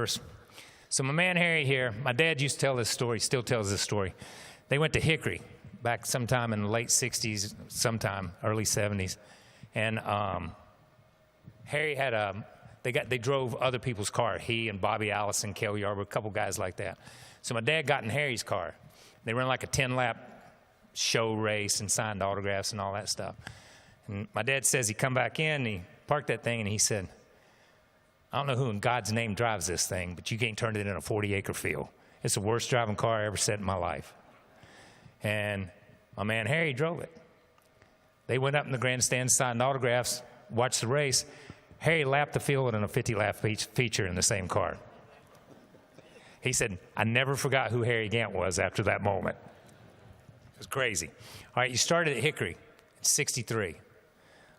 verse. So my man Harry here, my dad used to tell this story, still tells this story. They went to Hickory back sometime in the late 60s, sometime early 70s. And Harry had they drove other people's car. He and Bobby Allison, Kel Yarber, a couple guys like that. So my dad got in Harry's car. They ran like a 10-lap show race and signed autographs and all that stuff. And my dad says he come back in, and he parked that thing, and he said, I don't know who in God's name drives this thing, but you can't turn it in a 40-acre field. It's the worst driving car I ever sat in my life. And my man Harry drove it. They went up in the grandstand, signed autographs, watched the race. Harry lapped the field in a 50-lap feature in the same car. He said, I never forgot who Harry Gant was after that moment. It was crazy. All right, you started at Hickory in 63.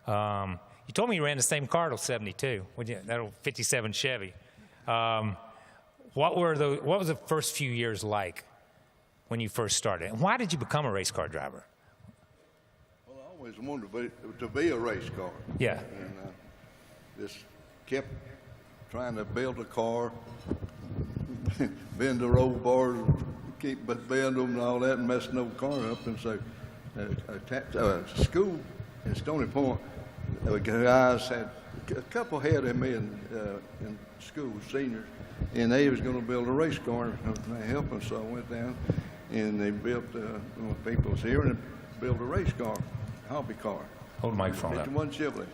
You told me you ran the same car till 72, that old 57 Chevy. What was the first few years like when you first started? And why did you become a race car driver? Well, I always wanted to be a race car. Yeah. And just kept trying to build a car, bend the roll bars, keep bend them and all that, and messing the car up. And so, school in Stony Point, the guys had a couple ahead of me in school, seniors, and they was going to build a race car and they helped us. So I went down and they built, people was here and built a race car, hobby car. Hold the microphone up. 51 Chevrolet.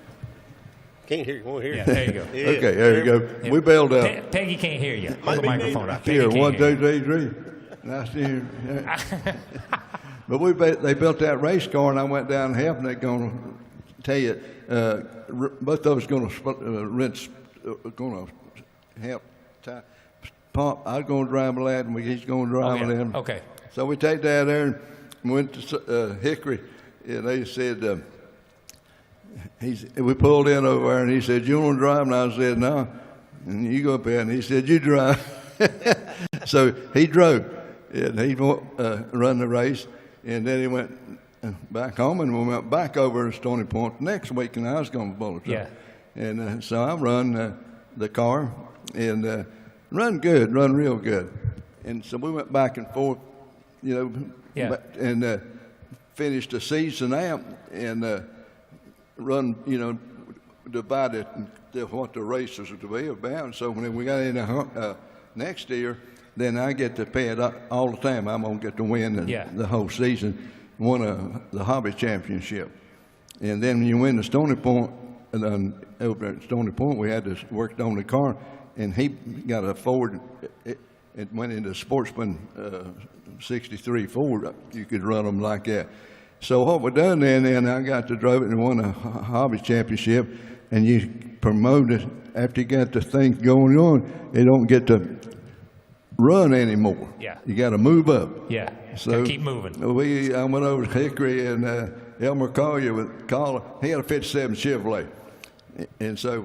Can't hear you. Won't hear you. Yeah, there you go. Okay, there you go. Yeah. We built Peggy can't hear you. Hold the microphone up. Here, Peggy 1, can't 2, hear you. 3, 3. Nice to hear. But they built that race car, and I went down and helped. And they're going to tell you, both of us going to help. Pump. I was going to drive a lad, and he's going to drive a lad. Okay. So we take that there and went to Hickory, and they said. We pulled in over there, and he said, you want to drive? And I said, no. And you go up there, and he said, you drive. So he drove, and he run the race, and then he went back home, and we went back over to Stony Point next week, and I was going to bowl it. Yeah. And so I run the car, and run good, run real good. And so we went back and forth, Yeah. and finished the season out, and run, divided what the races are to be about. So when we got in next year, then I get to pay it all the time. I'm going to get to win the whole season, won the hobby championship. And then when you win the Stony Point, over at Stony Point, we had to work on the car, and he got a Ford. It went into Sportsman 63 Ford. You could run them like that. So what we done then I got to drive it and won a hobby championship, and you promote it after you got the thing going on. You don't get to run anymore. Yeah. You got to move up. Yeah. So keep moving. I went over to Hickory, and Elmer Collier with Collar. He had a 57 Chevrolet, and so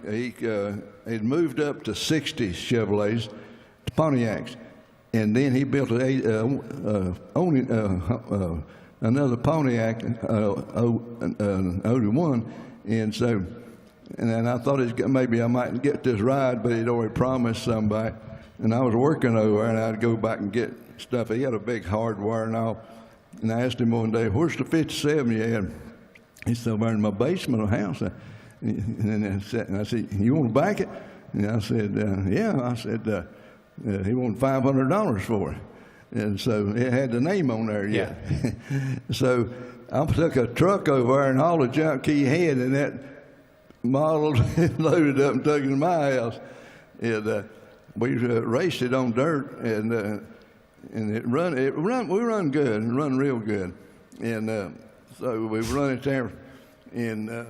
he'd moved up to 60 Chevrolets, to Pontiacs, and then he built another Pontiac, an 01, and so, and then I thought maybe I might get this ride, but he'd already promised somebody, and I was working over there, and I'd go back and get stuff. He had a big hardware and all, and I asked him one day, where's the 57 you had? He said, over in my basement of the house. And I said, you want to back it? And I said, yeah. I said, he wanted $500 for it. And so it had the name on there yet. Yeah. So I took a truck over there and all the junk he had in that model loaded up and took it to my house. And we raced it on dirt, and we run good, run real good. And so we run it there in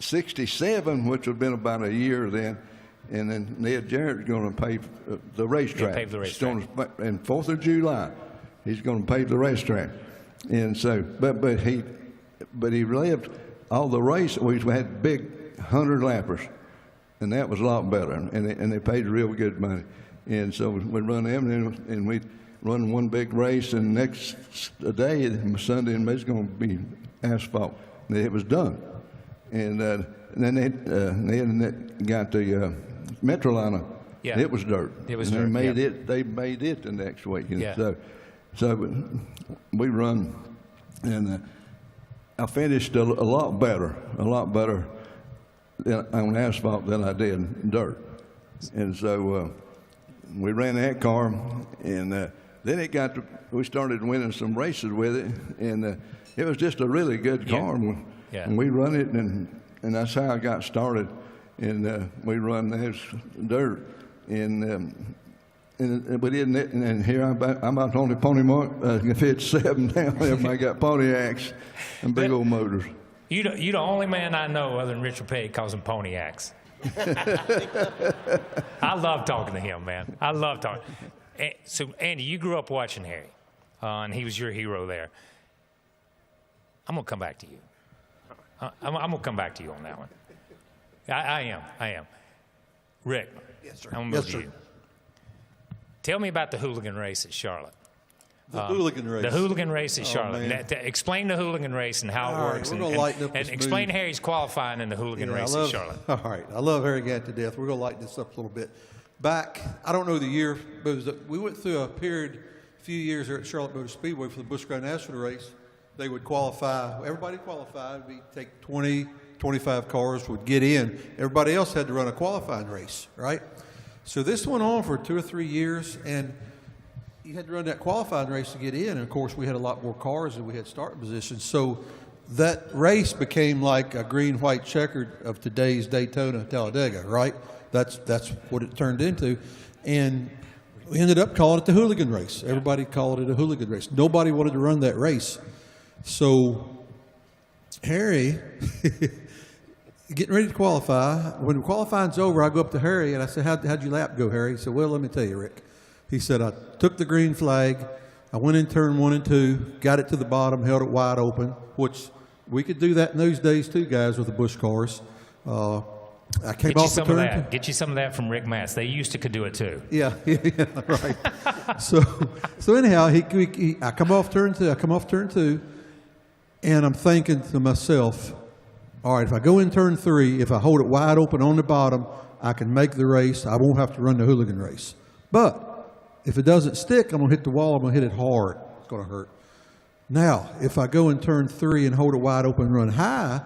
67, which would have been about a year then. And then Ned Jarrett's going to pave the racetrack. Pave the racetrack. And 4th of July, he's going to pave the racetrack. And so, but he lived all the race. We had big 100-lappers, and that was a lot better. And they paid real good money. And so we run them, and we run one big race. And next day, Sunday, and it's going to be asphalt. And it was done. And then they got the Metroliner Yeah. It was dirt. It was and dirt, They made it the next week. And Yeah. so we run, and I finished a lot better on asphalt than I did dirt. And so we ran that car, and then we started winning some races with it, and it was just a really good car. Yeah. And we run it, and that's how I got started. And we run this dirt, and we didn't. And here I'm about the only pony mark. If it's 7 now, everybody got Pontiacs and big old motors. You the only man I know other than Richard Petty calls them Pontiacs. I love talking to him, man. I love talking. So, Andy, you grew up watching Harry, and he was your hero there. I'm going to come back to you. I'm going to come back to you on that one. I am. Rick, Yes, sir. I'm going to move to you. Tell me about the hooligan race at Charlotte. The hooligan race. The hooligan race at Oh, Charlotte. man. explain the hooligan race and how All it right, works. we're gonna lighten up and this explain mood. Harry's qualifying in the hooligan race at Charlotte. All right. I love Harry Gant to death. We're going to lighten this up a little bit. Back, I don't know the year, but we went through a few years there at Charlotte Motor Speedway for the Busch Grand National race. They would qualify. Everybody qualified. We'd take 20, 25 cars would get in. Everybody else had to run a qualifying race, right? So this went on for 2 or 3 years, and you had to run that qualifying race to get in. And of course, we had a lot more cars than we had starting positions. So that race became like a green-white checkered of today's Daytona, Talladega, right? That's what it turned into. And we ended up calling it the hooligan race. Everybody called it a hooligan race. Nobody wanted to run that race. So Harry, getting ready to qualify. When qualifying's over, I go up to Harry and I said, how'd your lap go, Harry? He said, well, let me tell you, Rick. He said, I took the green flag. I went in turn 1 and 2, got it to the bottom, held it wide open, which we could do that in those days too, guys, with the Busch cars. I came Get you off the some of turn. that. Get you some of that from Rick Mast. They used to could do it too. Yeah, right. so anyhow, I come off turn 2, and I'm thinking to myself, all right, if I go in turn 3, if I hold it wide open on the bottom, I can make the race. I won't have to run the hooligan race. But if it doesn't stick, I'm going to hit the wall. I'm going to hit it hard. It's going to hurt. Now, if I go in turn 3 and hold it wide open and run high,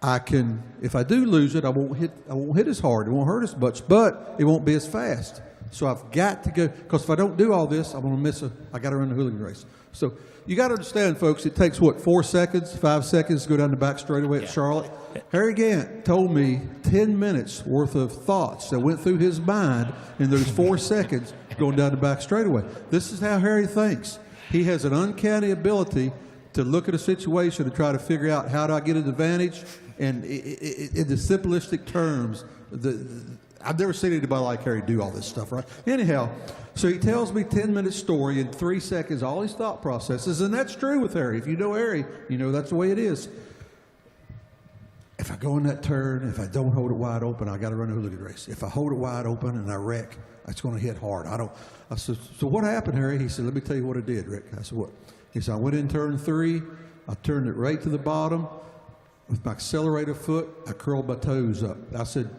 I can. If I do lose it, I won't hit as hard. It won't hurt as much, but it won't be as fast. So I've got to go, because if I don't do all this, I'm going to miss I got to run the hooligan race. So you got to understand, folks, it takes, 4 seconds, 5 seconds to go down the back straightaway at Charlotte. Harry Gant told me 10 minutes worth of thoughts that went through his mind in those 4 seconds going down the back straightaway. This is how Harry thinks. He has an uncanny ability to look at a situation and try to figure out how do I get an advantage. And in the simplistic terms, I've never seen anybody like Harry do all this stuff, right? Anyhow, so he tells me 10-minute story in 3 seconds, all his thought processes, and that's true with Harry. If you know Harry, you know that's the way it is. If I go in that turn, if I don't hold it wide open, I got to run a hooligan race. If I hold it wide open and I wreck, it's going to hit hard. I said, so what happened, Harry? He said, let me tell you what I did, Rick. I said, what? He said, I went in turn 3, I turned it right to the bottom. With my accelerator foot, I curled my toes up. I said,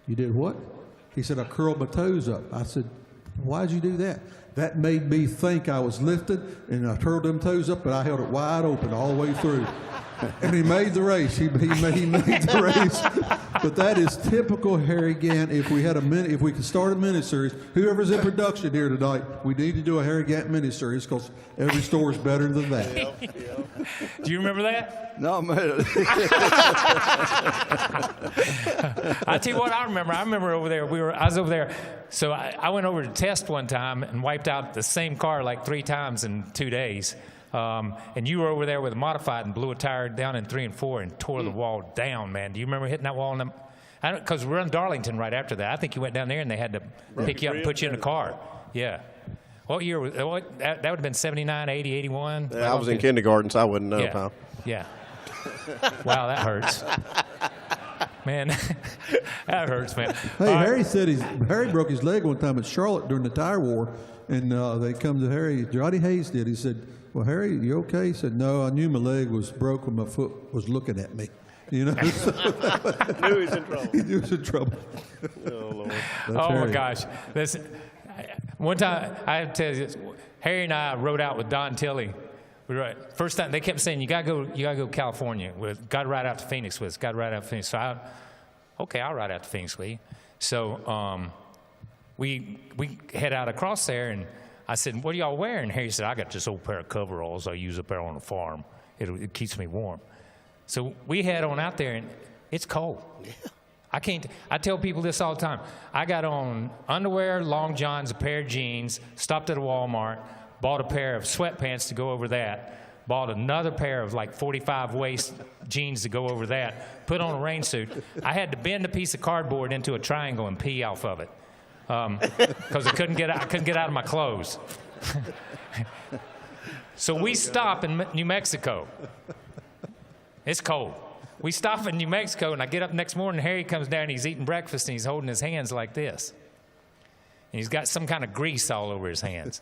you did what? He said, I curled my toes up. I said, why'd you do that? That made me think I was lifted, and I curled them toes up, but I held it wide open all the way through. And he made the race. He made the race. But that is typical Harry Gant. If we could start a miniseries, whoever's in production here tonight, we need to do a Harry Gant miniseries because every store is better than that. Do you remember that? No, man. I tell you what I remember. I remember over there. I was over there. So I went over to test one time and wiped out the same car like 3 times in 2 days. And you were over there with a modified and blew a tire down in 3 and 4 and tore the wall down, man. Do you remember hitting that wall? Because we were in Darlington right after that. I think you went down there and they had to pick you up and put you in a car. Yeah. What year was that? That would have been 79, 80, 81? I was in kindergarten, so I wouldn't know, pal. Yeah. Wow, that hurts. Man, that hurts, man. Hey, Harry said Harry broke his leg one time at Charlotte during the tire war, and they come to Harry. Johnny Hayes did. He said, well, Harry, you okay? He said, no, I knew my leg was broke when my foot was looking at me. You know, Knew he was in trouble. he was in trouble. Oh, Lord. That's Oh, Harry. my gosh. One time, I have to tell you this, Harry and I rode out with Don Tilley. First time, they kept saying, you gotta go to California. Got to ride out to Phoenix with us. Got to ride out to Phoenix. So okay, I'll ride out to Phoenix with you. So we head out across there, and I said, what are y'all wearing? Harry said, I got this old pair of coveralls I use up there on the farm. It keeps me warm. So we head on out there, and it's cold. Yeah. I tell people this all the time. I got on underwear, long johns, a pair of jeans, stopped at a Walmart, bought a pair of sweatpants to go over that, bought another pair of like 45 waist jeans to go over that, put on a rain suit. I had to bend a piece of cardboard into a triangle and pee off of it because I couldn't get out of my clothes. So we stop in New Mexico. It's cold. We stop in New Mexico, and I get up next morning, Harry comes down, he's eating breakfast, and he's holding his hands like this. And he's got some kind of grease all over his hands.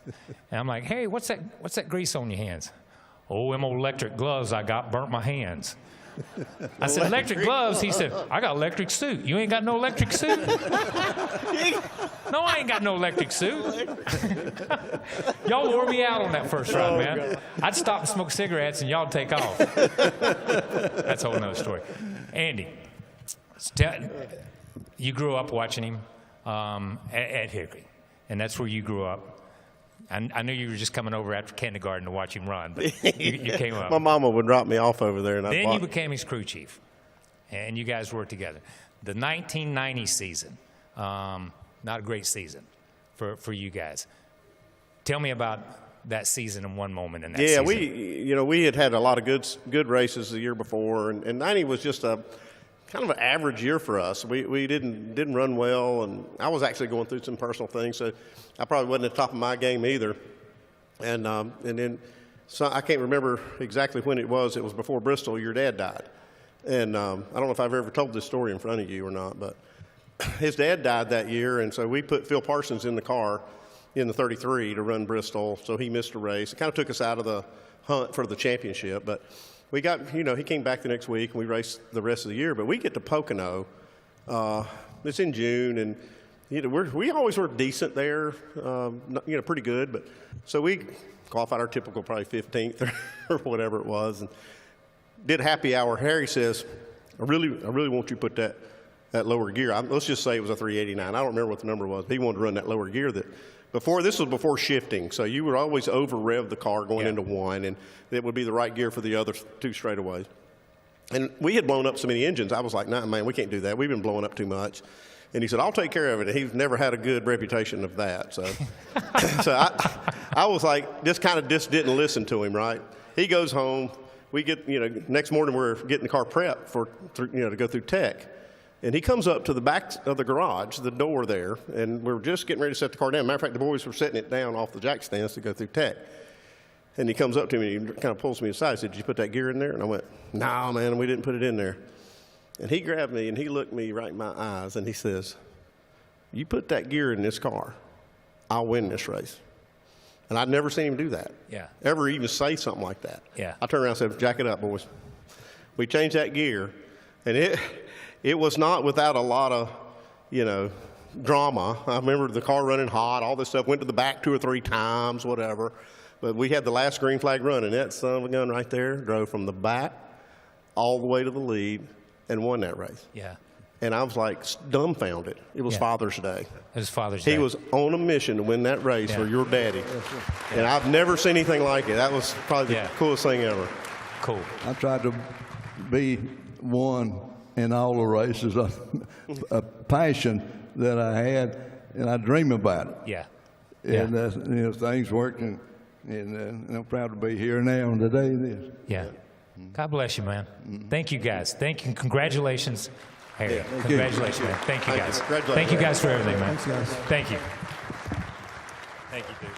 And I'm like, Harry, what's that grease on your hands? Oh, them old electric gloves I got burnt my hands. I said, electric gloves? He said, I got electric suit. You ain't got no electric suit? No, I ain't got no electric suit. Y'all wore me out on that first ride, man. God. I'd stop and smoke cigarettes, and y'all'd take off. That's a whole nother story. Andy, you grew up watching him at Hickory, and that's where you grew up. I knew you were just coming over after kindergarten to watch him run, but you came up. My mama would drop me off over there. And then you became his crew chief, and you guys worked together. The 1990 season, not a great season for you guys. Tell me about that season in one moment in that season. Yeah, we had a lot of good races the year before, and 90 was just a kind of an average year for us. We didn't run well, and I was actually going through some personal things, so I probably wasn't at the top of my game either. And then so I can't remember exactly when it was. It was before Bristol. Your dad died, and I don't know if I've ever told this story in front of you or not, but his dad died that year, and so we put Phil Parsons in the car in the 33 to run Bristol, so he missed a race. It kind of took us out of the hunt for the championship, but we got, he came back the next week, and we raced the rest of the year. But we get to Pocono. It's in June, and we always were decent there, pretty good. But so we qualified our typical probably 15th or whatever it was, and did happy hour. Harry says, I really want you to put that lower gear. Let's just say it was a 389. I don't remember what the number was, but he wanted to run that lower gear this was before shifting, so you would always over-rev the car going into one, and it would be the right gear for the other two straightaways. And we had blown up so many engines, I was like, nah, man, we can't do that. We've been blowing up too much. And he said, I'll take care of it. And he's never had a good reputation of that. So, I was like, just didn't listen to him, right? He goes home. We get, next morning we're getting the car prepped to go through tech. And he comes up to the back of the garage, the door there, and we're just getting ready to set the car down. Matter of fact, the boys were setting it down off the jack stands to go through tech. And he comes up to me and he kind of pulls me aside and said, did you put that gear in there? And I went, no, man, we didn't put it in there. And he grabbed me and he looked me right in my eyes and he says, you put that gear in this car, I'll win this race. And I'd never seen him do that. Yeah. Ever even say something like that. Yeah. I turned around and said, jack it up, boys. We changed that gear, and it was not without a lot of, drama. I remember the car running hot, all this stuff, went to the back 2 or 3 times, whatever. But we had the last green flag run, and that son of a gun right there drove from the back all the way to the lead and won that race. Yeah. And I was like dumbfounded. It was Father's Day. It was Father's Day. He was on a mission to win that race for your daddy. Yeah. And I've never seen anything like it. That was probably the coolest thing ever. Cool. I tried to be one in all the races, a passion that I had, and I dream about it. Yeah. And things worked, and I'm proud to be here now and today. This. Yeah. God bless you, man. Thank you, guys. Thank you. Congratulations, Harry. Yeah. Congratulations, man. Thank you, guys. Congratulations. Thank you guys for everything, man. Thanks, guys. Thank you. Thank you, dude.